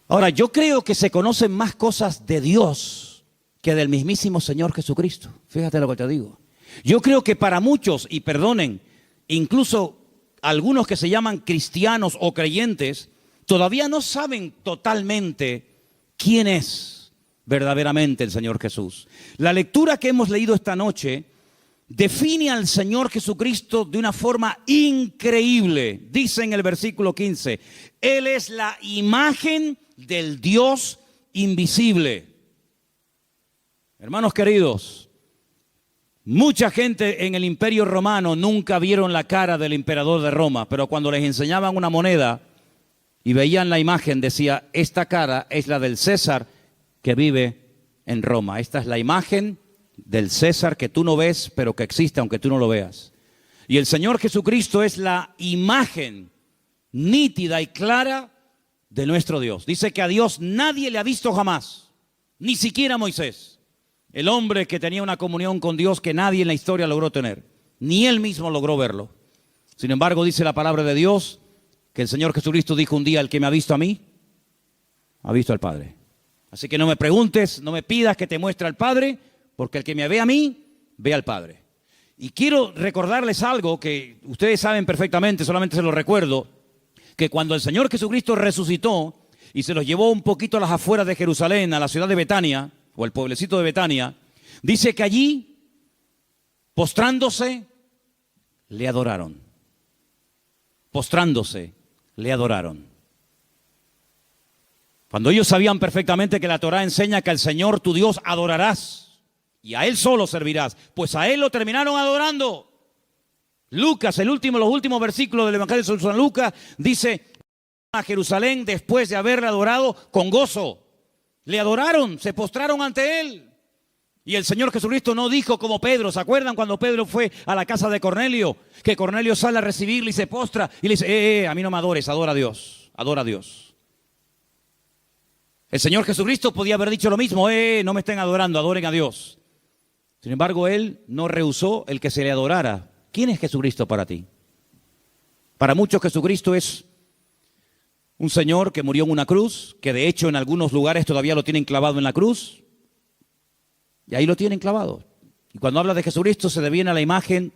Ahora, yo creo que se conocen más cosas de Dios que del mismísimo Señor Jesucristo. Fíjate lo que te digo. Yo creo que para muchos, y perdonen, incluso algunos que se llaman cristianos o creyentes, todavía no saben totalmente quién es verdaderamente el Señor Jesús. La lectura que hemos leído esta noche define al Señor Jesucristo de una forma increíble. Dice en el versículo 15, Él es la imagen del Dios invisible. Hermanos queridos, mucha gente en el Imperio Romano nunca vieron la cara del emperador de Roma, pero cuando les enseñaban una moneda y veían la imagen, decía, esta cara es la del César que vive en Roma. Esta es la imagen del César que tú no ves, pero que existe aunque tú no lo veas. Y el Señor Jesucristo es la imagen nítida y clara de nuestro Dios. Dice que a Dios nadie le ha visto jamás, ni siquiera Moisés, el hombre que tenía una comunión con Dios que nadie en la historia logró tener, ni él mismo logró verlo. Sin embargo, dice la palabra de Dios que el Señor Jesucristo dijo un día, el que me ha visto a mí, ha visto al Padre. Así que no me preguntes, no me pidas que te muestre al Padre, porque el que me ve a mí, ve al Padre. Y quiero recordarles algo que ustedes saben perfectamente, solamente se lo recuerdo, que cuando el Señor Jesucristo resucitó y se los llevó un poquito a las afueras de Jerusalén, a la ciudad de Betania, o el pueblecito de Betania, dice que allí, postrándose, le adoraron. Postrándose, le adoraron. Cuando ellos sabían perfectamente que la Torá enseña que al Señor tu Dios adorarás y a Él solo servirás, pues a Él lo terminaron adorando. Lucas, los últimos versículos del Evangelio de San Lucas, dice a Jerusalén después de haberle adorado con gozo. Le adoraron, se postraron ante Él. Y el Señor Jesucristo no dijo como Pedro, ¿se acuerdan cuando Pedro fue a la casa de Cornelio? Que Cornelio sale a recibirle y se postra y le dice, a mí no me adores, adora a Dios, adora a Dios. El Señor Jesucristo podía haber dicho lo mismo, no me estén adorando, adoren a Dios. Sin embargo, Él no rehusó el que se le adorara. ¿Quién es Jesucristo para ti? Para muchos Jesucristo es un Señor que murió en una cruz, que de hecho en algunos lugares todavía lo tienen clavado en la cruz. Y ahí lo tienen clavado. Y cuando habla de Jesucristo se te viene a la imagen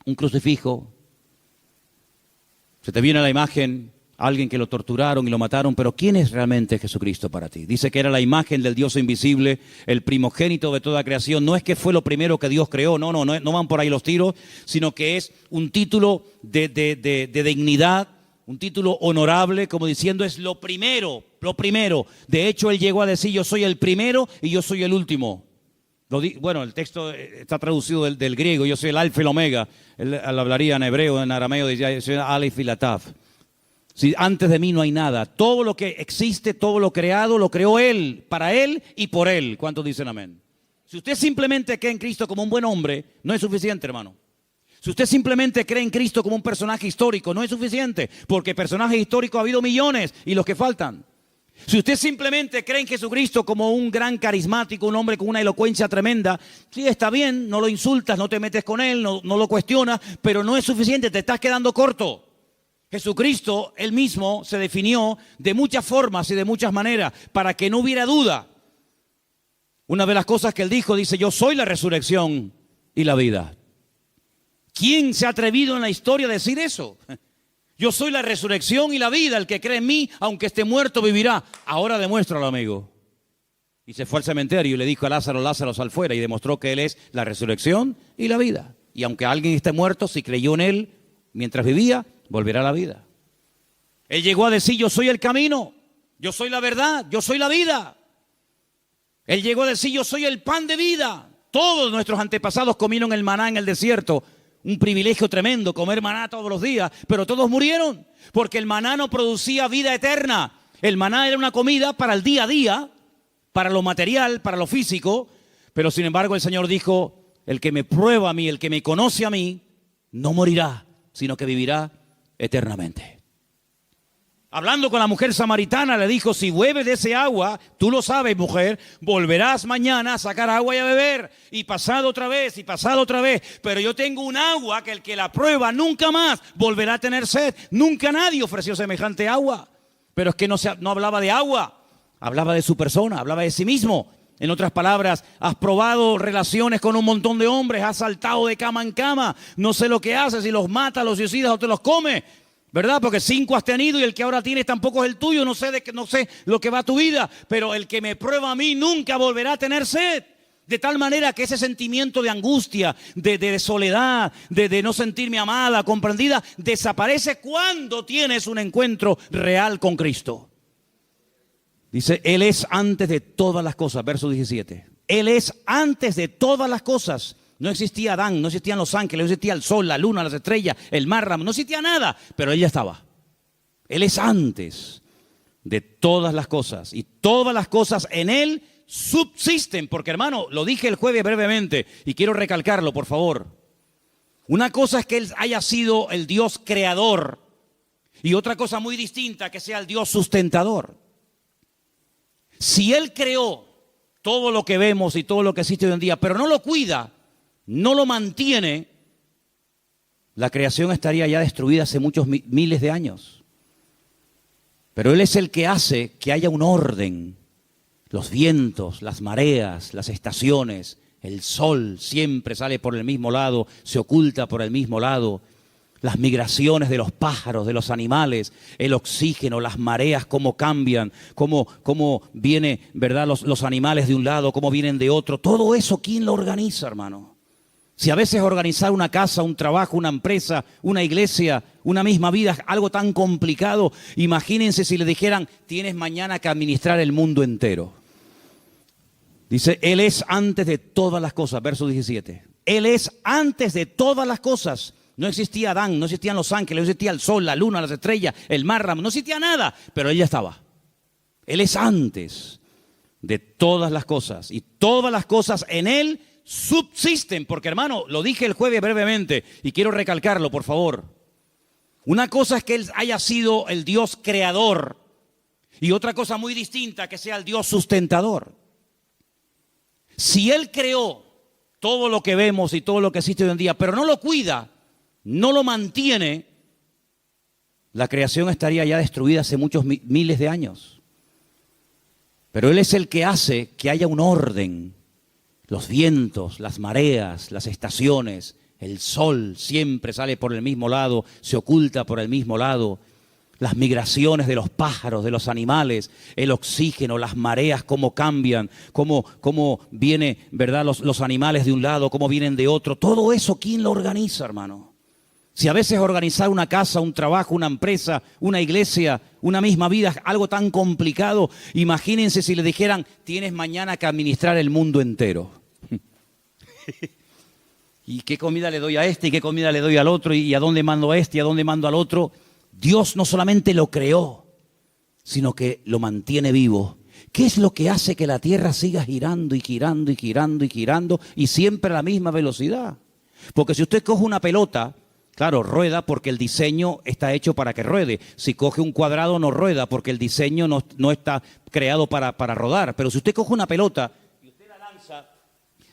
un crucifijo. Se te viene a la imagen alguien que lo torturaron y lo mataron, pero ¿quién es realmente Jesucristo para ti? Dice que era la imagen del Dios invisible, el primogénito de toda creación. No es que fue lo primero que Dios creó, no van por ahí los tiros, sino que es un título de dignidad, un título honorable, como diciendo es lo primero. De hecho, Él llegó a decir, yo soy el primero y yo soy el último. Bueno, el texto está traducido del griego, yo soy el alfa y el omega. Él hablaría en hebreo, en arameo, diría, yo soy el alef y la taf. Si antes de mí no hay nada, todo lo que existe, todo lo creado, lo creó Él, para Él y por Él. ¿Cuántos dicen amén? Si usted simplemente cree en Cristo como un buen hombre, no es suficiente, hermano. Si usted simplemente cree en Cristo como un personaje histórico, no es suficiente, porque personajes históricos ha habido millones y los que faltan. Si usted simplemente cree en Jesucristo como un gran carismático, un hombre con una elocuencia tremenda, sí, está bien, no lo insultas, no te metes con él, no lo cuestionas, pero no es suficiente, te estás quedando corto. Jesucristo, Él mismo, se definió de muchas formas y de muchas maneras para que no hubiera duda. Una de las cosas que Él dijo, dice, yo soy la resurrección y la vida. ¿Quién se ha atrevido en la historia a decir eso? Yo soy la resurrección y la vida, el que cree en mí, aunque esté muerto, vivirá. Ahora demuéstralo, amigo. Y se fue al cementerio y le dijo a Lázaro, Lázaro, sal fuera, y demostró que Él es la resurrección y la vida. Y aunque alguien esté muerto, si creyó en Él mientras vivía, volverá a la vida. Él llegó a decir, yo soy el camino, yo soy la verdad, yo soy la vida. Él llegó a decir, yo soy el pan de vida. Todos nuestros antepasados comieron el maná en el desierto. Un privilegio tremendo, comer maná todos los días, pero todos murieron, porque el maná no producía vida eterna. El maná era una comida para el día a día, para lo material, para lo físico, pero sin embargo el Señor dijo, el que me prueba a mí, el que me conoce a mí, no morirá, sino que vivirá eternamente. Hablando con la mujer samaritana, le dijo, si bebes de ese agua, tú lo sabes, mujer, volverás mañana a sacar agua y a beber. Y pasado otra vez, y pasado otra vez. Pero yo tengo un agua que el que la prueba nunca más volverá a tener sed. Nunca nadie ofreció semejante agua. Pero es que no hablaba de agua, hablaba de su persona, hablaba de sí mismo. En otras palabras, has probado relaciones con un montón de hombres, has saltado de cama en cama, no sé lo que haces, si los matas, los suicidas o te los comes. ¿Verdad? Porque 5 has tenido y el que ahora tienes tampoco es el tuyo. No sé lo que va a tu vida, pero el que me prueba a mí nunca volverá a tener sed. De tal manera que ese sentimiento de angustia, de soledad, de no sentirme amada, comprendida, desaparece cuando tienes un encuentro real con Cristo. Dice, Él es antes de todas las cosas, verso 17. Él es antes de todas las cosas. No existía Adán, no existían los ángeles, no existía el sol, la luna, las estrellas, el mar, no existía nada, pero Él ya estaba. Él es antes de todas las cosas y todas las cosas en Él subsisten. Porque hermano, lo dije el jueves brevemente y quiero recalcarlo, por favor. Una cosa es que Él haya sido el Dios creador y otra cosa muy distinta que sea el Dios sustentador. Si Él creó todo lo que vemos y todo lo que existe hoy en día, pero no lo cuida, no lo mantiene, la creación estaría ya destruida hace muchos miles de años. Pero Él es el que hace que haya un orden. Los vientos, las mareas, las estaciones, el sol siempre sale por el mismo lado, se oculta por el mismo lado. Las migraciones de los pájaros, de los animales, el oxígeno, las mareas, cómo cambian, cómo vienen, ¿verdad? Los animales de un lado, cómo vienen de otro. Todo eso, ¿quién lo organiza, hermano? Si a veces organizar una casa, un trabajo, una empresa, una iglesia, una misma vida es algo tan complicado, imagínense si le dijeran, tienes mañana que administrar el mundo entero. Dice, Él es antes de todas las cosas, verso 17. Él es antes de todas las cosas. No existía Adán, no existían los ángeles, no existía el sol, la luna, las estrellas, el mar, no existía nada, pero Él ya estaba. Él es antes de todas las cosas y todas las cosas en Él subsisten, porque hermano, lo dije el jueves brevemente y quiero recalcarlo, por favor. Una cosa es que Él haya sido el Dios creador y otra cosa muy distinta que sea el Dios sustentador. Si Él creó todo lo que vemos y todo lo que existe hoy en día, pero no lo cuida, no lo mantiene, la creación estaría ya destruida hace muchos miles de años. Pero Él es el que hace que haya un orden. Los vientos, las mareas, las estaciones, el sol siempre sale por el mismo lado, se oculta por el mismo lado. Las migraciones de los pájaros, de los animales, el oxígeno, las mareas, cómo cambian, cómo vienen, ¿verdad? Los animales de un lado, cómo vienen de otro. Todo eso, ¿quién lo organiza, hermano? Si a veces organizar una casa, un trabajo, una empresa, una iglesia, una misma vida es algo tan complicado, imagínense si le dijeran, tienes mañana que administrar el mundo entero. ¿Y qué comida le doy a este? ¿Y qué comida le doy al otro? ¿Y a dónde mando a este? ¿Y a dónde mando al otro? Dios no solamente lo creó, sino que lo mantiene vivo. ¿Qué es lo que hace que la tierra siga girando y girando y girando y girando y siempre a la misma velocidad? Porque si usted coge una pelota, claro, rueda porque el diseño está hecho para que ruede. Si coge un cuadrado no rueda porque el diseño no está creado para rodar. Pero si usted coge una pelota y usted la lanza,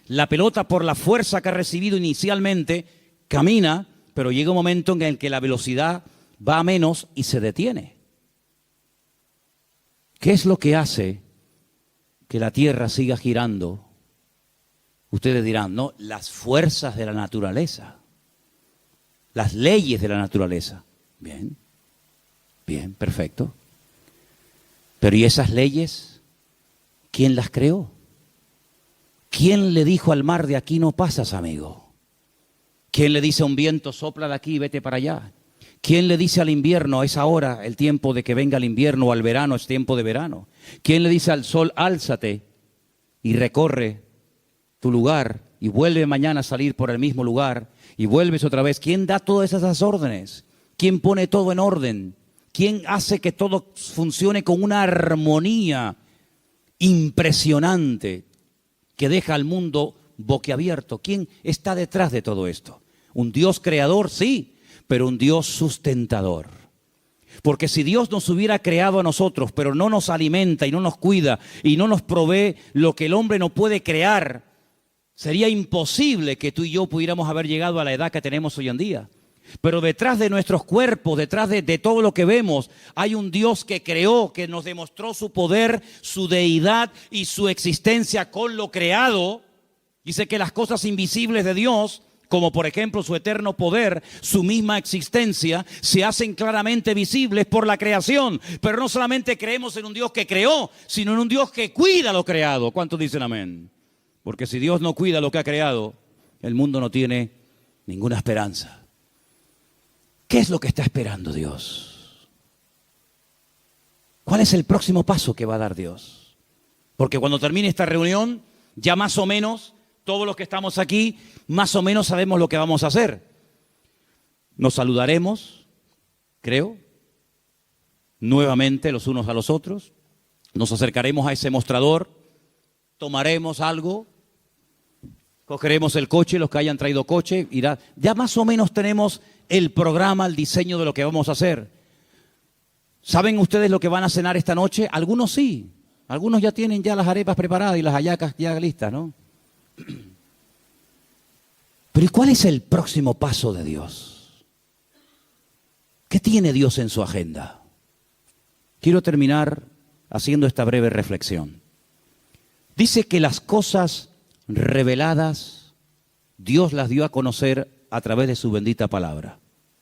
la pelota por la fuerza que ha recibido inicialmente camina, pero llega un momento en el que la velocidad va a menos y se detiene. ¿Qué es lo que hace que la tierra siga girando? Ustedes dirán, no, las fuerzas de la naturaleza. Las leyes de la naturaleza. Bien, bien, perfecto. Pero ¿y esas leyes? ¿Quién las creó? ¿Quién le dijo al mar de aquí no pasas, amigo? ¿Quién le dice a un viento sopla de aquí y vete para allá? ¿Quién le dice al invierno es ahora el tiempo de que venga el invierno o al verano es tiempo de verano? ¿Quién le dice al sol álzate y recorre tu lugar y vuelve mañana a salir por el mismo lugar y vuelves otra vez? ¿Quién da todas esas órdenes? ¿Quién pone todo en orden? ¿Quién hace que todo funcione con una armonía impresionante que deja al mundo boquiabierto? ¿Quién está detrás de todo esto? Un Dios creador, sí, pero un Dios sustentador. Porque si Dios nos hubiera creado a nosotros, pero no nos alimenta y no nos cuida y no nos provee lo que el hombre no puede crear, sería imposible que tú y yo pudiéramos haber llegado a la edad que tenemos hoy en día. Pero detrás de nuestros cuerpos, detrás de todo lo que vemos, hay un Dios que creó, que nos demostró su poder, su deidad y su existencia con lo creado. Dice que las cosas invisibles de Dios, como por ejemplo su eterno poder, su misma existencia, se hacen claramente visibles por la creación. Pero no solamente creemos en un Dios que creó, sino en un Dios que cuida lo creado. ¿Cuántos dicen amén? Porque si Dios no cuida lo que ha creado, el mundo no tiene ninguna esperanza. ¿Qué es lo que está esperando Dios? ¿Cuál es el próximo paso que va a dar Dios? Porque cuando termine esta reunión, ya más o menos, todos los que estamos aquí, más o menos sabemos lo que vamos a hacer. Nos saludaremos, creo, nuevamente los unos a los otros. Nos acercaremos a ese mostrador, tomaremos algo, cogeremos el coche, los que hayan traído coche, irá. Ya más o menos tenemos el programa, el diseño de lo que vamos a hacer. ¿Saben ustedes lo que van a cenar esta noche? Algunos sí, algunos ya tienen ya las arepas preparadas y las hallacas ya listas, ¿no? Pero ¿y cuál es el próximo paso de Dios? ¿Qué tiene Dios en su agenda? Quiero terminar haciendo esta breve reflexión. Dice que las cosas reveladas, Dios las dio a conocer a través de su bendita palabra.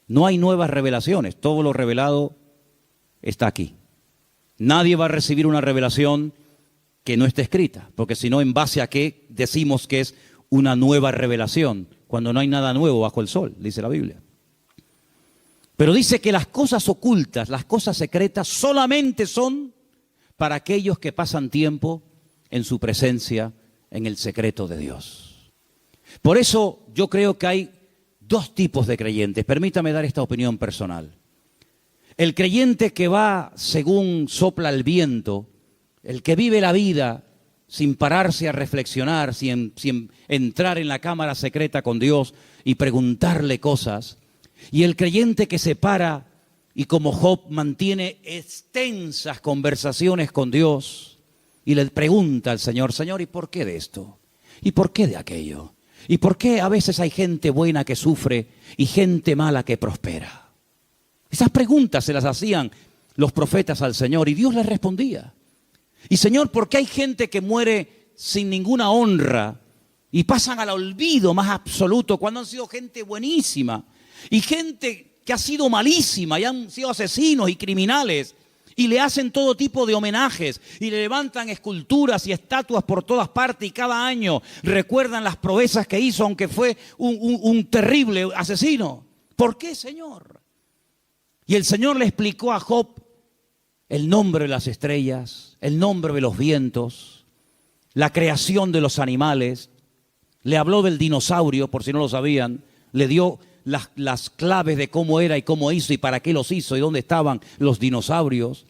No hay nuevas revelaciones, todo lo revelado está aquí. Nadie va a recibir una revelación que no esté escrita, porque si no, ¿en base a qué decimos que es una nueva revelación? Cuando no hay nada nuevo bajo el sol, dice la Biblia. Pero dice que las cosas ocultas, las cosas secretas, solamente son para aquellos que pasan tiempo en su presencia, en el secreto de Dios. Por eso yo creo que hay dos tipos de creyentes. Permítame dar esta opinión personal. El creyente que va según sopla el viento, el que vive la vida sin pararse a reflexionar, sin entrar en la cámara secreta con Dios y preguntarle cosas. Y el creyente que se para y como Job mantiene extensas conversaciones con Dios y le pregunta al Señor, Señor, ¿y por qué de esto? ¿Y por qué de aquello? ¿Y por qué a veces hay gente buena que sufre y gente mala que prospera? Esas preguntas se las hacían los profetas al Señor y Dios les respondía. Y Señor, ¿por qué hay gente que muere sin ninguna honra y pasan al olvido más absoluto cuando han sido gente buenísima? Y gente que ha sido malísima y han sido asesinos y criminales y le hacen todo tipo de homenajes y le levantan esculturas y estatuas por todas partes y cada año recuerdan las proezas que hizo aunque fue un terrible asesino. ¿Por qué, Señor? Y el Señor le explicó a Job el nombre de las estrellas, el nombre de los vientos, la creación de los animales. Le habló del dinosaurio, por si no lo sabían, le dio las claves de cómo era y cómo hizo y para qué los hizo y dónde estaban los dinosaurios.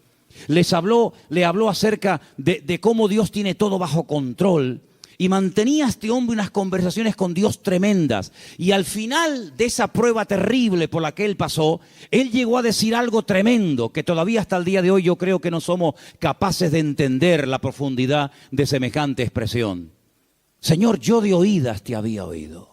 Le habló acerca de cómo Dios tiene todo bajo control. Y mantenía este hombre unas conversaciones con Dios tremendas. Y al final de esa prueba terrible por la que él pasó, él llegó a decir algo tremendo que todavía hasta el día de hoy yo creo que no somos capaces de entender la profundidad de semejante expresión. Señor, yo de oídas te había oído.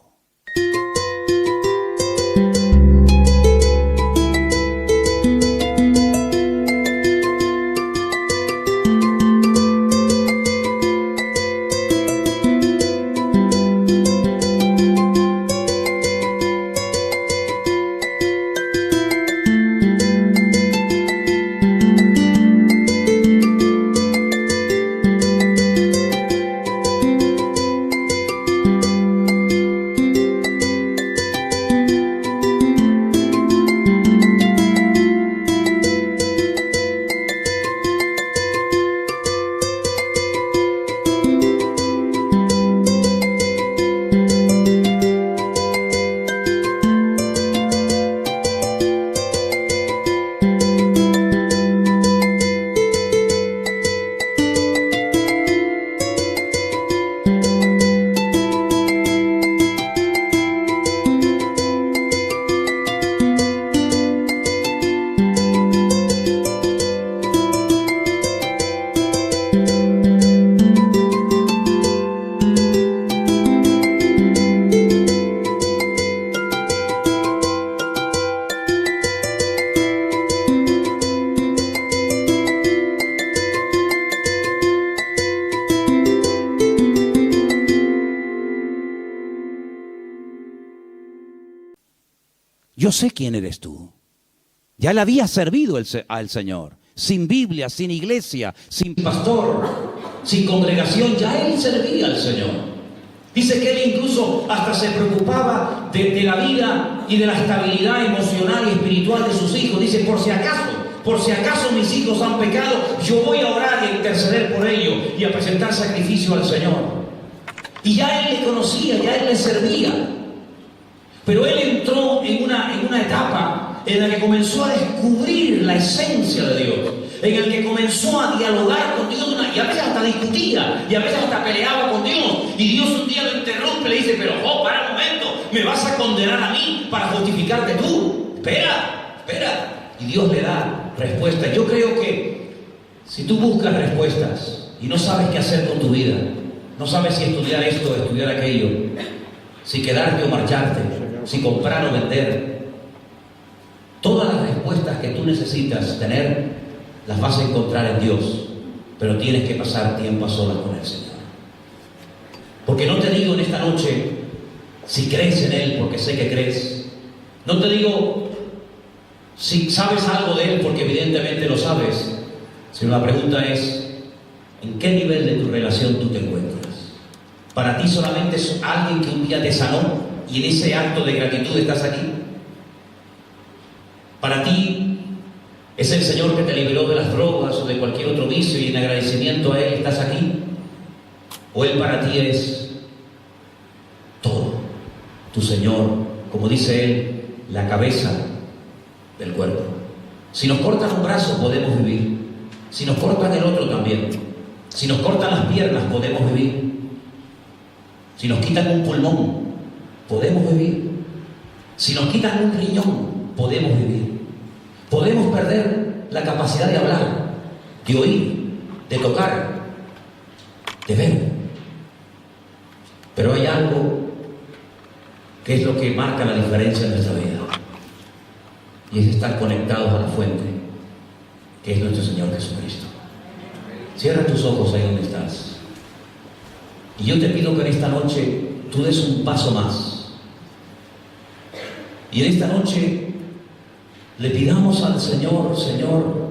yo sé quién eres tú. Ya le había servido al Señor. Sin Biblia, sin iglesia, sin pastor, sin congregación, ya él servía al Señor. Dice que él incluso hasta se preocupaba de la vida y de la estabilidad emocional y espiritual de sus hijos. Dice, por si acaso mis hijos han pecado, yo voy a orar y a interceder por ellos y a presentar sacrificio al Señor. Y ya él le conocía, ya él le servía. Pero él entró en una etapa en la que comenzó a descubrir la esencia de Dios, en el que comenzó a dialogar con Dios, y a veces hasta discutía, y a veces hasta peleaba con Dios, y Dios un día lo interrumpe y le dice, pero para un momento, ¿me vas a condenar a mí para justificarte tú? Espera, y Dios le da respuesta. Yo creo que si tú buscas respuestas y no sabes qué hacer con tu vida, no sabes si estudiar esto o estudiar aquello, si quedarte o marcharte, si comprar o vender, todas las respuestas que tú necesitas tener las vas a encontrar en Dios, pero tienes que pasar tiempo a solas con el Señor. Porque no te digo en esta noche si crees en Él, porque sé que crees. No te digo si sabes algo de Él, porque evidentemente lo sabes, sino la pregunta es, ¿en qué nivel de tu relación tú te encuentras? ¿Para ti solamente es alguien que un día te sanó y en ese acto de gratitud estás aquí? ¿Para ti es el Señor que te liberó de las drogas o de cualquier otro vicio y en agradecimiento a Él estás aquí? ¿O Él para ti es todo? Tu Señor, como dice Él, la cabeza del cuerpo. Si nos cortan un brazo podemos vivir. Si nos cortan el otro también. Si nos cortan las piernas podemos vivir. Si nos quitan un pulmón podemos vivir. Si nos quitan un riñón podemos vivir. Podemos perder la capacidad de hablar, de oír, de tocar, de ver. Pero hay algo que es lo que marca la diferencia en nuestra vida. Y es estar conectados a la fuente, que es nuestro Señor Jesucristo. Cierra tus ojos ahí donde estás. Y yo te pido que en esta noche tú des un paso más. Y en esta noche le pidamos al Señor, Señor,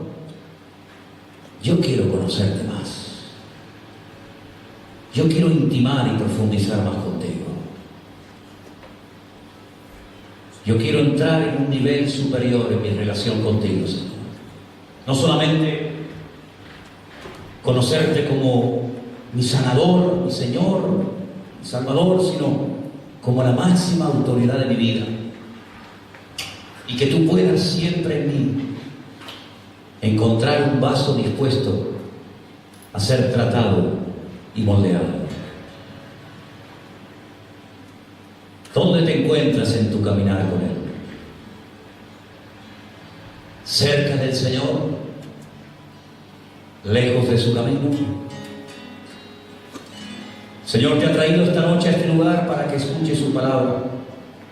yo quiero conocerte más. Yo quiero intimar y profundizar más contigo. Yo quiero entrar en un nivel superior en mi relación contigo, Señor. No solamente conocerte como mi sanador, mi Señor, mi Salvador, sino como la máxima autoridad de mi vida. Y que tú puedas siempre en mí encontrar un vaso dispuesto a ser tratado y moldeado. ¿Dónde te encuentras en tu caminar con Él? ¿Cerca del Señor? ¿Lejos de su camino? Señor, te ha traído esta noche a este lugar para que escuches su palabra,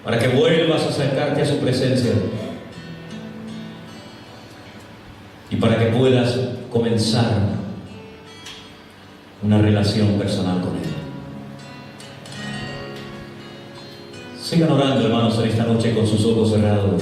para que vuelvas a acercarte a su presencia y para que puedas comenzar una relación personal con Él. Sigan orando, hermanos, en esta noche con sus ojos cerrados.